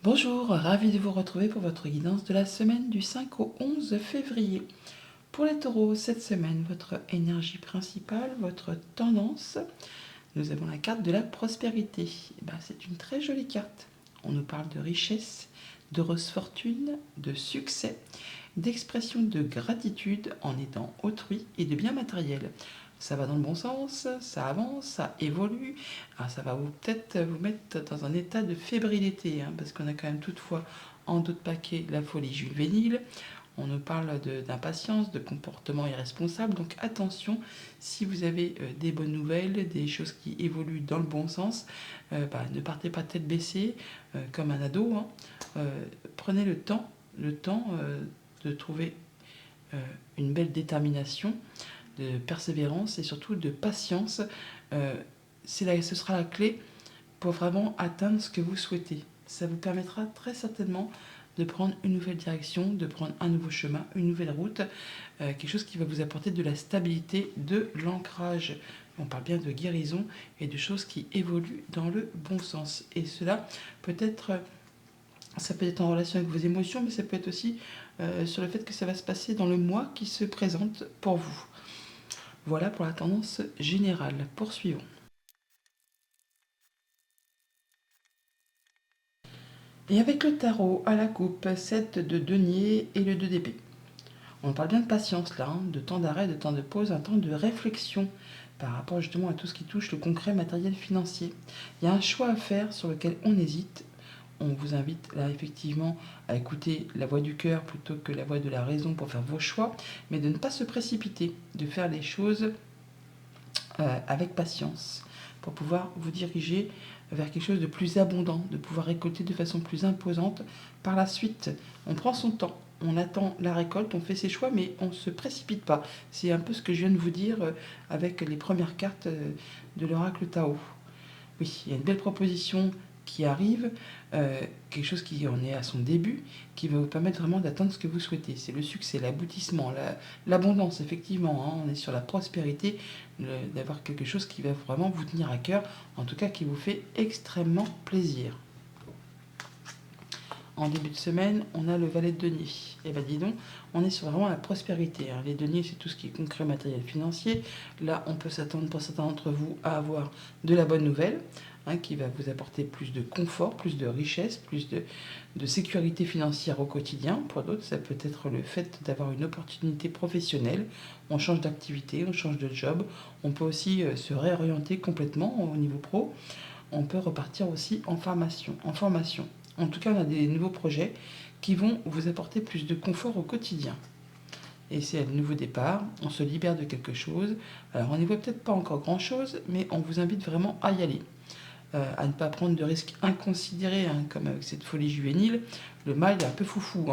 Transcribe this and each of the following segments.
Bonjour, ravi de vous retrouver pour votre guidance de la semaine du 5 au 11 février. Pour les taureaux, cette semaine, votre énergie principale, votre tendance, nous avons la carte de la prospérité. C'est une très jolie carte. On nous parle de richesse, d'heureuse fortune, de succès, d'expression de gratitude en aidant autrui et de bien matériel. Ça va dans le bon sens, ça avance, ça évolue. Alors ça va peut-être vous mettre dans un état de fébrilité, parce qu'on a quand même toutefois en d'autres paquets la folie juvénile. On nous parle d'impatience, de comportement irresponsable. Donc attention, si vous avez des bonnes nouvelles, des choses qui évoluent dans le bon sens, ne partez pas tête baissée comme un ado. Prenez le temps de trouver une belle détermination, de persévérance et surtout de patience. Ce sera la clé pour vraiment atteindre ce que vous souhaitez. Ça vous permettra très certainement de prendre une nouvelle direction, de prendre un nouveau chemin, une nouvelle route, quelque chose qui va vous apporter de la stabilité, de l'ancrage. On parle bien de guérison et de choses qui évoluent dans le bon sens. Et cela ça peut être en relation avec vos émotions, mais ça peut être aussi sur le fait que ça va se passer dans le mois qui se présente pour vous. Voilà pour la tendance générale. Poursuivons. Et avec le tarot à la coupe, 7 de denier et le 2 d'épée. On parle bien de patience là, de temps d'arrêt, de temps de pause, un temps de réflexion par rapport justement à tout ce qui touche le concret matériel financier. Il y a un choix à faire sur lequel on hésite. On vous invite là effectivement à écouter la voix du cœur plutôt que la voix de la raison pour faire vos choix, mais de ne pas se précipiter, de faire les choses avec patience pour pouvoir vous diriger vers quelque chose de plus abondant, de pouvoir récolter de façon plus imposante par la suite. On prend son temps, on attend la récolte, on fait ses choix, mais on ne se précipite pas. C'est un peu ce que je viens de vous dire avec les premières cartes de l'oracle Tao. Oui, il y a une belle proposition qui arrive, quelque chose qui en est à son début, qui va vous permettre vraiment d'atteindre ce que vous souhaitez. C'est le succès, l'aboutissement, l'abondance, effectivement. On est sur la prospérité, d'avoir quelque chose qui va vraiment vous tenir à cœur, en tout cas qui vous fait extrêmement plaisir. En début de semaine, on a le valet de denier. Et dis donc, on est sur vraiment la prospérité. Les deniers, c'est tout ce qui est concret, matériel, financier. Là, on peut s'attendre pour certains d'entre vous à avoir de la bonne nouvelle, qui va vous apporter plus de confort, plus de richesse, plus de sécurité financière au quotidien. Pour d'autres, ça peut être le fait d'avoir une opportunité professionnelle. On change d'activité, on change de job. On peut aussi se réorienter complètement au niveau pro. On peut repartir aussi en formation. En tout cas, on a des nouveaux projets qui vont vous apporter plus de confort au quotidien. Et c'est un nouveau départ, on se libère de quelque chose. Alors on n'y voit peut-être pas encore grand-chose, mais on vous invite vraiment à y aller. À ne pas prendre de risques inconsidérés, comme avec cette folie juvénile. Le mâle est un peu foufou.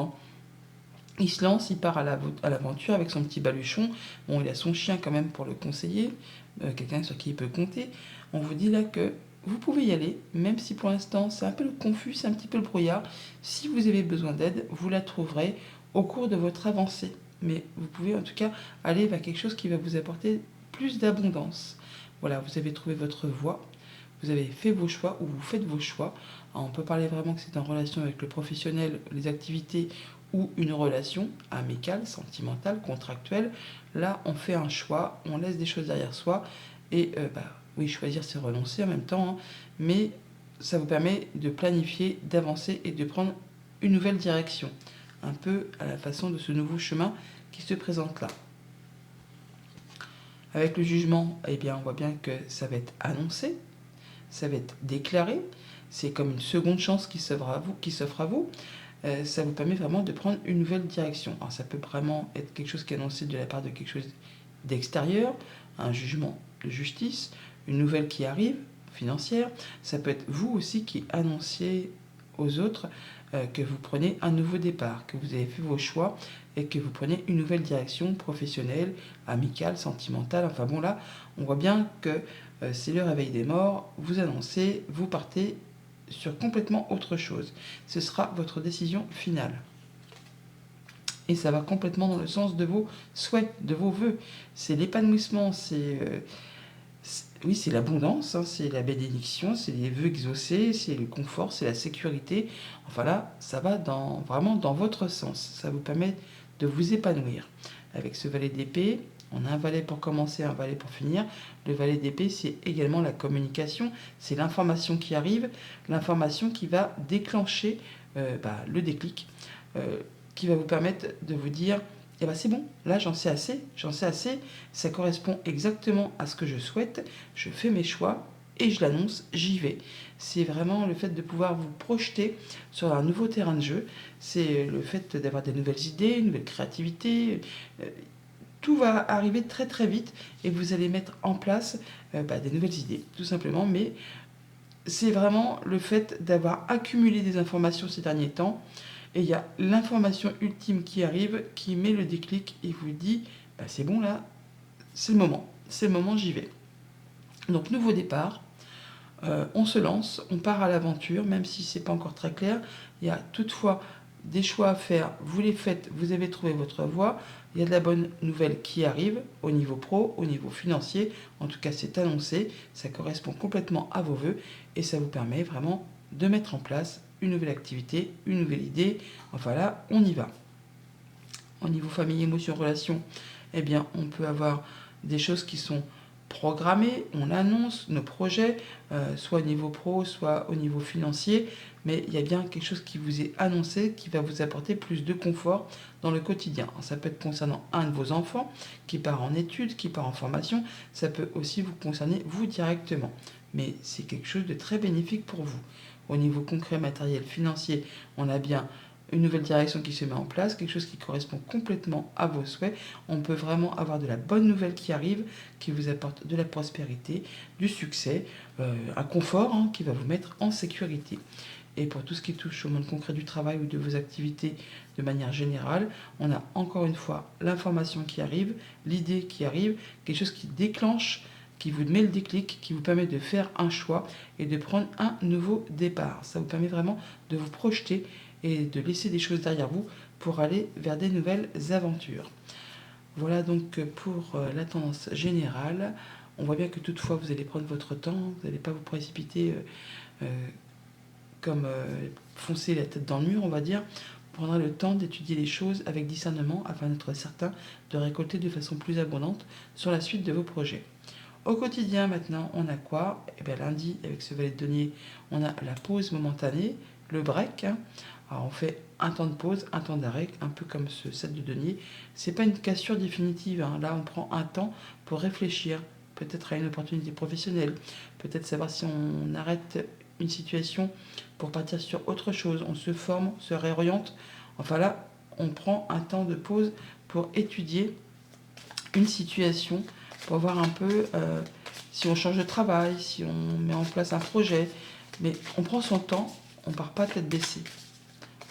Il se lance, il part à l'aventure avec son petit baluchon. Bon, il a son chien quand même pour le conseiller, quelqu'un sur qui il peut compter. On vous dit là que vous pouvez y aller, même si pour l'instant c'est un peu le confus, c'est un petit peu le brouillard. Si vous avez besoin d'aide, vous la trouverez au cours de votre avancée. Mais vous pouvez en tout cas aller vers quelque chose qui va vous apporter plus d'abondance. Voilà, vous avez trouvé votre voie, vous avez fait vos choix ou vous faites vos choix. Alors, on peut parler vraiment que c'est en relation avec le professionnel, les activités ou une relation amicale, sentimentale, contractuelle. Là, on fait un choix, on laisse des choses derrière soi et oui, choisir, c'est renoncer en même temps, mais ça vous permet de planifier, d'avancer et de prendre une nouvelle direction, un peu à la façon de ce nouveau chemin qui se présente là. Avec le jugement, on voit bien que ça va être annoncé, ça va être déclaré, c'est comme une seconde chance qui s'offre à vous. Ça vous permet vraiment de prendre une nouvelle direction. Alors ça peut vraiment être quelque chose qui est annoncé de la part de quelque chose d'extérieur, un jugement de justice, une nouvelle qui arrive, financière. Ça peut être vous aussi qui annonciez aux autres que vous prenez un nouveau départ, que vous avez fait vos choix et que vous prenez une nouvelle direction professionnelle, amicale, sentimentale. Enfin bon, là, on voit bien que c'est le réveil des morts, vous annoncez, vous partez sur complètement autre chose. Ce sera votre décision finale. Et ça va complètement dans le sens de vos souhaits, de vos vœux. C'est l'épanouissement, Oui, c'est l'abondance, hein, c'est la bénédiction, c'est les vœux exaucés, c'est le confort, c'est la sécurité. Enfin là, ça va vraiment dans votre sens. Ça vous permet de vous épanouir. Avec ce valet d'épée, on a un valet pour commencer, un valet pour finir. Le valet d'épée, c'est également la communication, c'est l'information qui arrive, l'information qui va déclencher le déclic, euh, qui va vous permettre de vous dire, eh ben c'est bon, là j'en sais assez, ça correspond exactement à ce que je souhaite, je fais mes choix et je l'annonce, j'y vais. C'est vraiment le fait de pouvoir vous projeter sur un nouveau terrain de jeu, c'est le fait d'avoir des nouvelles idées, une nouvelle créativité, tout va arriver très très vite et vous allez mettre en place des nouvelles idées, tout simplement, mais c'est vraiment le fait d'avoir accumulé des informations ces derniers temps. Et il y a l'information ultime qui arrive, qui met le déclic et vous dit, c'est bon là, c'est le moment, j'y vais. Donc nouveau départ, on se lance, on part à l'aventure, même si c'est pas encore très clair. Il y a toutefois des choix à faire, vous les faites, vous avez trouvé votre voie. Il y a de la bonne nouvelle qui arrive au niveau pro, au niveau financier. En tout cas, c'est annoncé, ça correspond complètement à vos voeux et ça vous permet vraiment de mettre en place une nouvelle activité, une nouvelle idée. Enfin là, on y va. Au niveau famille, émotion, relation, eh bien, on peut avoir des choses qui sont programmées, on annonce nos projets, soit au niveau pro, soit au niveau financier, mais il y a bien quelque chose qui vous est annoncé qui va vous apporter plus de confort dans le quotidien. Ça peut être concernant un de vos enfants qui part en études, qui part en formation, ça peut aussi vous concerner vous directement, mais c'est quelque chose de très bénéfique pour vous. Au niveau concret, matériel, financier, on a bien une nouvelle direction qui se met en place, quelque chose qui correspond complètement à vos souhaits. On peut vraiment avoir de la bonne nouvelle qui arrive, qui vous apporte de la prospérité, du succès, un confort qui va vous mettre en sécurité. Et pour tout ce qui touche au monde concret du travail ou de vos activités de manière générale, on a encore une fois l'information qui arrive, l'idée qui arrive, quelque chose qui déclenche, qui vous met le déclic, qui vous permet de faire un choix et de prendre un nouveau départ. Ça vous permet vraiment de vous projeter et de laisser des choses derrière vous pour aller vers des nouvelles aventures. Voilà donc pour la tendance générale. On voit bien que toutefois vous allez prendre votre temps, vous n'allez pas vous précipiter comme foncer la tête dans le mur, on va dire. Vous prendrez le temps d'étudier les choses avec discernement afin d'être certain de récolter de façon plus abondante sur la suite de vos projets. Au quotidien, maintenant, on a quoi? Eh bien, lundi, avec ce valet de denier, on a la pause momentanée, le break. Alors, on fait un temps de pause, un temps d'arrêt, un peu comme ce 7 de denier. C'est pas une cassure définitive. Là, on prend un temps pour réfléchir, peut-être à une opportunité professionnelle, peut-être savoir si on arrête une situation pour partir sur autre chose. On se forme, on se réoriente. Enfin là, on prend un temps de pause pour étudier une situation, pour voir un peu si on change de travail, si on met en place un projet. Mais on prend son temps, on ne part pas tête baissée.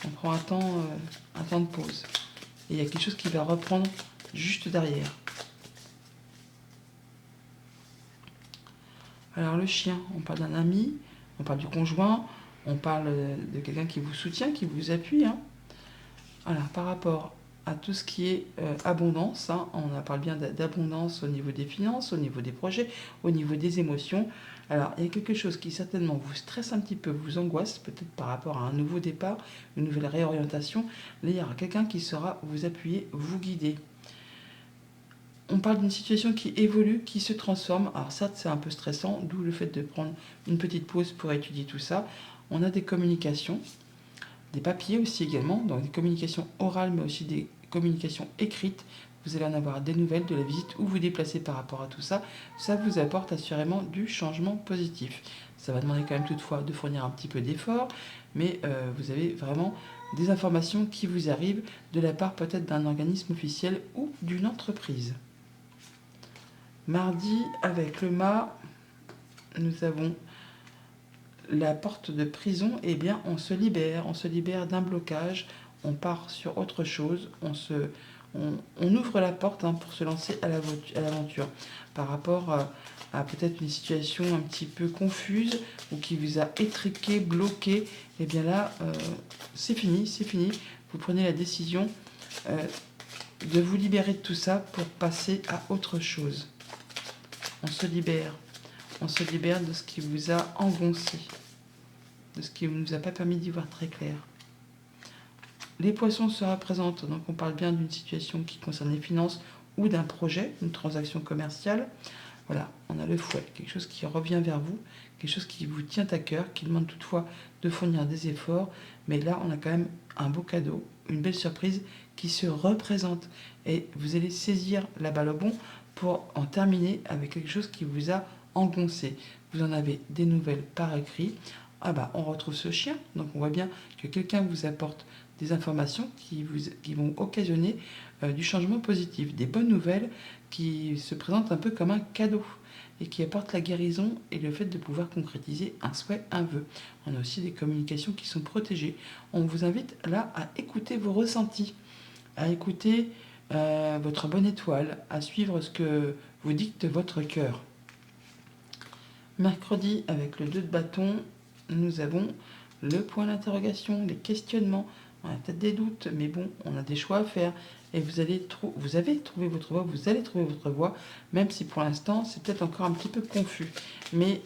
On prend un temps de pause. Et il y a quelque chose qui va reprendre juste derrière. Alors le chien, on parle d'un ami, on parle du conjoint, on parle de quelqu'un qui vous soutient, qui vous appuie. Voilà, par rapport à tout ce qui est abondance, on parle bien d'abondance au niveau des finances, au niveau des projets, au niveau des émotions. Alors, il y a quelque chose qui certainement vous stresse un petit peu, vous angoisse, peut-être par rapport à un nouveau départ, une nouvelle réorientation. Là, il y aura quelqu'un qui saura vous appuyer, vous guider. On parle d'une situation qui évolue, qui se transforme. Alors certes, c'est un peu stressant, d'où le fait de prendre une petite pause pour étudier tout ça. On a des communications, des papiers aussi également, donc des communications orales, mais aussi des communications écrites. Vous allez en avoir des nouvelles de la visite où vous déplacez par rapport à tout ça. Ça vous apporte assurément du changement positif. Ça va demander quand même toutefois de fournir un petit peu d'effort, mais vous avez vraiment des informations qui vous arrivent de la part peut-être d'un organisme officiel ou d'une entreprise. Mardi, avec le mât, nous avons la porte de prison. Eh bien, on se libère d'un blocage, on part sur autre chose, on ouvre la porte pour se lancer à l'aventure. Par rapport à peut-être une situation un petit peu confuse ou qui vous a étriqué, bloqué, eh bien là, c'est fini. Vous prenez la décision de vous libérer de tout ça pour passer à autre chose. On se libère, on se libère de ce qui vous a engoncé, de ce qui ne nous a pas permis d'y voir très clair. Les poissons se représentent, donc on parle bien d'une situation qui concerne les finances ou d'un projet, une transaction commerciale. Voilà, on a le fouet, quelque chose qui revient vers vous, quelque chose qui vous tient à cœur, qui demande toutefois de fournir des efforts. Mais là, on a quand même un beau cadeau, une belle surprise qui se représente. Et vous allez saisir la balle au bon pour en terminer avec quelque chose qui vous a engoncé. Vous en avez des nouvelles par écrit. Ah bah, on retrouve ce chien. Donc on voit bien que quelqu'un vous apporte des informations qui vont occasionner du changement positif, des bonnes nouvelles qui se présentent un peu comme un cadeau et qui apportent la guérison et le fait de pouvoir concrétiser un souhait, un vœu. On a aussi des communications qui sont protégées. On vous invite là à écouter vos ressentis, à écouter votre bonne étoile, à suivre ce que vous dicte votre cœur. Mercredi, avec le 2 de bâton, nous avons le point d'interrogation, les questionnements. On a peut-être des doutes, mais bon, on a des choix à faire. Et vous avez trouvé votre voie, vous allez trouver votre voie, même si pour l'instant, c'est peut-être encore un petit peu confus. Mais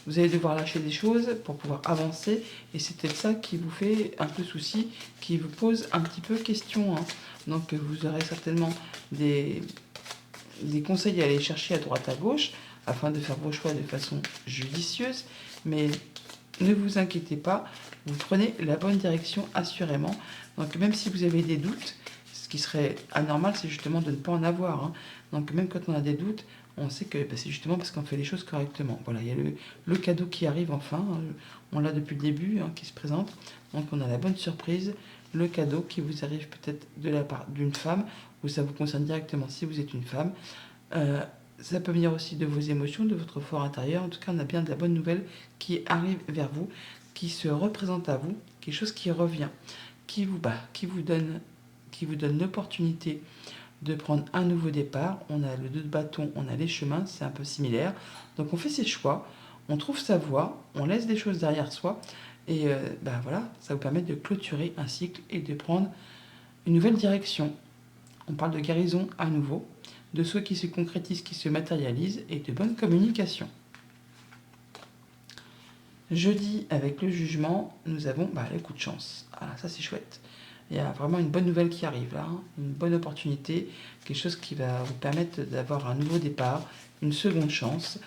vous allez devoir lâcher des choses pour pouvoir avancer. Et c'est peut-être ça qui vous fait un peu souci, qui vous pose un petit peu question. Donc vous aurez certainement des conseils à aller chercher à droite à gauche, afin de faire vos choix de façon judicieuse. Mais ne vous inquiétez pas, vous prenez la bonne direction assurément. Donc même si vous avez des doutes, ce qui serait anormal, c'est justement de ne pas en avoir. Donc même quand on a des doutes, on sait que c'est justement parce qu'on fait les choses correctement. Voilà, il y a le cadeau qui arrive enfin, on l'a depuis le début, qui se présente. Donc on a la bonne surprise, le cadeau qui vous arrive peut-être de la part d'une femme, ou ça vous concerne directement si vous êtes une femme. Ça peut venir aussi de vos émotions, de votre fort intérieur. En tout cas, on a bien de la bonne nouvelle qui arrive vers vous, qui se représente à vous, quelque chose qui revient, qui vous donne l'opportunité de prendre un nouveau départ. On a le 2 de bâton, on a les chemins, c'est un peu similaire. Donc on fait ses choix, on trouve sa voie, on laisse des choses derrière soi. Et voilà, ça vous permet de clôturer un cycle et de prendre une nouvelle direction. On parle de guérison à nouveau, de souhaits qui se concrétisent, qui se matérialisent et de bonne communication. Jeudi, avec le jugement, nous avons le coup de chance. Ah, ça c'est chouette. Il y a vraiment une bonne nouvelle qui arrive là, une bonne opportunité, quelque chose qui va vous permettre d'avoir un nouveau départ, une seconde chance.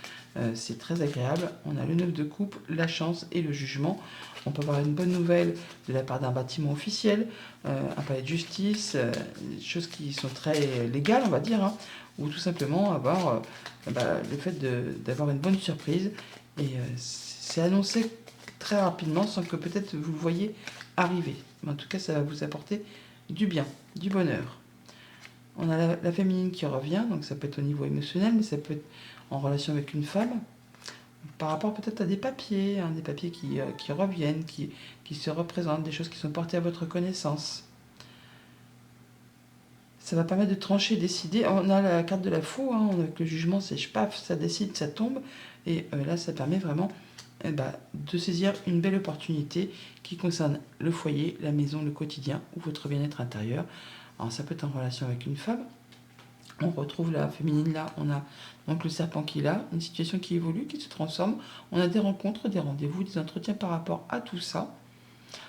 C'est très agréable. On a le 9 de coupe, la chance et le jugement. On peut avoir une bonne nouvelle de la part d'un bâtiment officiel, un palais de justice, des choses qui sont très légales, on va dire, ou tout simplement avoir le fait d'avoir une bonne surprise. Et c'est annoncé très rapidement sans que peut-être vous le voyez arriver. Mais en tout cas, ça va vous apporter du bien, du bonheur. On a la féminine qui revient, donc ça peut être au niveau émotionnel, mais ça peut être en relation avec une femme, par rapport peut-être à des papiers qui reviennent, qui se représentent, des choses qui sont portées à votre connaissance. Ça va permettre de trancher, décider. On a la carte de la faux, avec le jugement, c'est paf, ça décide, ça tombe. Et là, ça permet vraiment de saisir une belle opportunité qui concerne le foyer, la maison, le quotidien ou votre bien-être intérieur. Alors ça peut être en relation avec une femme. On retrouve la féminine là, on a donc le serpent qui est là, une situation qui évolue, qui se transforme. On a des rencontres, des rendez-vous, des entretiens par rapport à tout ça.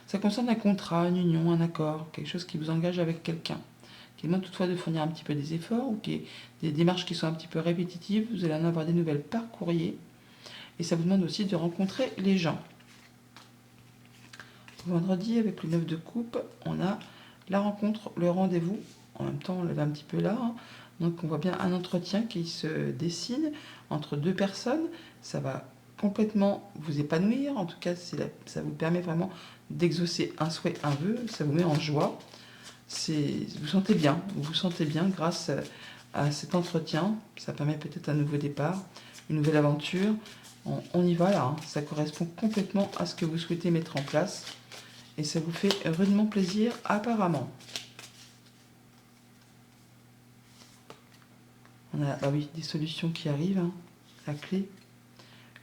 Ça concerne un contrat, une union, un accord, quelque chose qui vous engage avec quelqu'un, qui demande toutefois de fournir un petit peu des efforts ou qui est des démarches qui sont un petit peu répétitives. Vous allez en avoir des nouvelles par courrier. Et ça vous demande aussi de rencontrer les gens. Vendredi, avec le 9 de coupe, on a la rencontre, le rendez-vous. En même temps, on le voit un petit peu là. Donc on voit bien un entretien qui se dessine entre deux personnes. Ça va complètement vous épanouir. En tout cas, ça vous permet vraiment d'exaucer un souhait, un vœu. Ça vous met en joie. Vous vous sentez bien grâce à cet entretien. Ça permet peut-être un nouveau départ, une nouvelle aventure. On y va là, ça correspond complètement à ce que vous souhaitez mettre en place et ça vous fait rudement plaisir apparemment. On a des solutions qui arrivent, la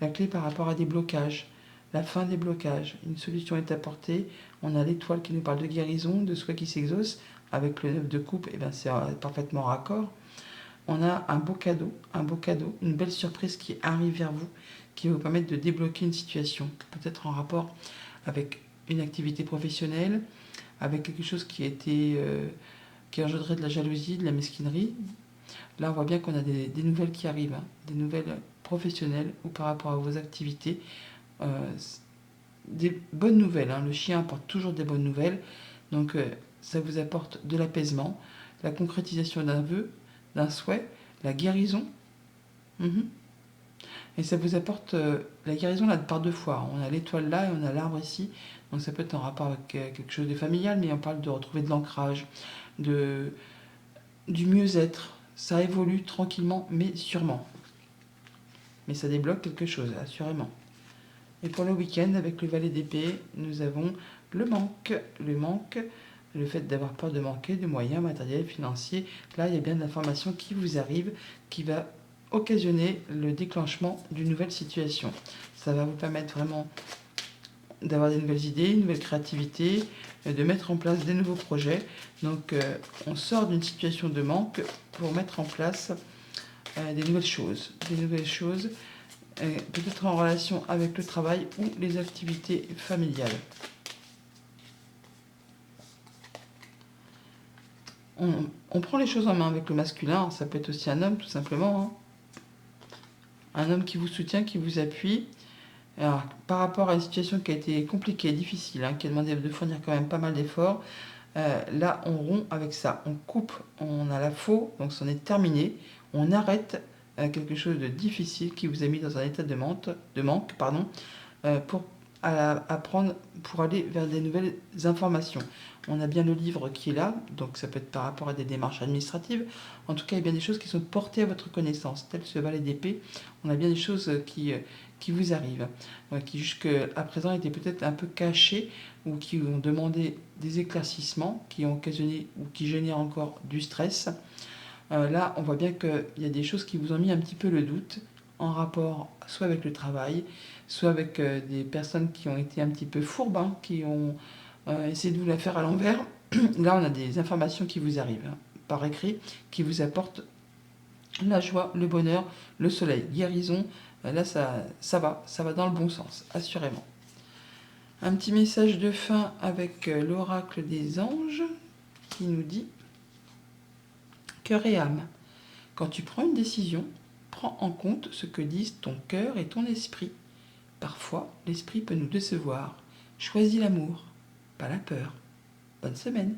clé par rapport à des blocages, la fin des blocages, une solution est apportée. On a l'étoile qui nous parle de guérison, de souhait qui s'exauce. Avec le 9 de coupe, c'est parfaitement raccord. on a un beau cadeau, une belle surprise qui arrive vers vous, qui va vous permettre de débloquer une situation, peut-être en rapport avec une activité professionnelle, avec quelque chose qui a été, qui engendrait de la jalousie, de la mesquinerie. Là, on voit bien qu'on a des nouvelles qui arrivent, hein, des nouvelles professionnelles ou par rapport à vos activités. Euh, des bonnes nouvelles, hein. Le chien apporte toujours des bonnes nouvelles. Donc, ça vous apporte de l'apaisement, la concrétisation d'un vœu, d'un souhait, la guérison. Mhm. Et ça vous apporte la guérison là par deux fois. On a l'étoile là et on a l'arbre ici. Donc ça peut être en rapport avec quelque chose de familial, mais on parle de retrouver de l'ancrage, de, du mieux-être. Ça évolue tranquillement, mais sûrement. Mais ça débloque quelque chose, assurément. Et pour le week-end, avec le valet d'épée, nous avons le manque. Le manque, le fait d'avoir peur de manquer de moyens matériels, financiers. Là, il y a bien de l'information qui vous arrive, qui va occasionner le déclenchement d'une nouvelle situation. Ça va vous permettre vraiment d'avoir des nouvelles idées, une nouvelle créativité, de mettre en place des nouveaux projets. Donc, on sort d'une situation de manque pour mettre en place des nouvelles choses. Des nouvelles choses, peut-être en relation avec le travail ou les activités familiales. On prend les choses en main avec le masculin, ça peut être aussi un homme tout simplement, hein. Un homme qui vous soutient, qui vous appuie. Alors, par rapport à une situation qui a été compliquée, difficile, hein, qui a demandé de fournir quand même pas mal d'efforts, là on rompt avec ça, on coupe, on a la faux, donc c'en est terminé, on arrête quelque chose de difficile qui vous a mis dans un état de manque pour apprendre, pour aller vers des nouvelles informations. On a bien le livre qui est là, donc ça peut être par rapport à des démarches administratives. En tout cas, il y a bien des choses qui sont portées à votre connaissance, tel ce valet d'épée. On a bien des choses qui vous arrivent, qui jusqu'à présent étaient peut-être un peu cachées ou qui ont demandé des éclaircissements, qui ont occasionné ou qui génèrent encore du stress. Là, on voit bien qu'il y a des choses qui vous ont mis un petit peu le doute en rapport soit avec le travail, soit avec des personnes qui ont été un petit peu fourbes, hein, qui ont essayé de vous la faire à l'envers. Là, on a des informations qui vous arrivent, hein, par écrit, qui vous apportent la joie, le bonheur, le soleil, guérison. Là, ça va dans le bon sens, assurément. Un petit message de fin avec l'oracle des anges qui nous dit: cœur et âme, quand tu prends une décision, prends en compte ce que disent ton cœur et ton esprit. Parfois, l'esprit peut nous décevoir. Choisis l'amour, pas la peur. Bonne semaine.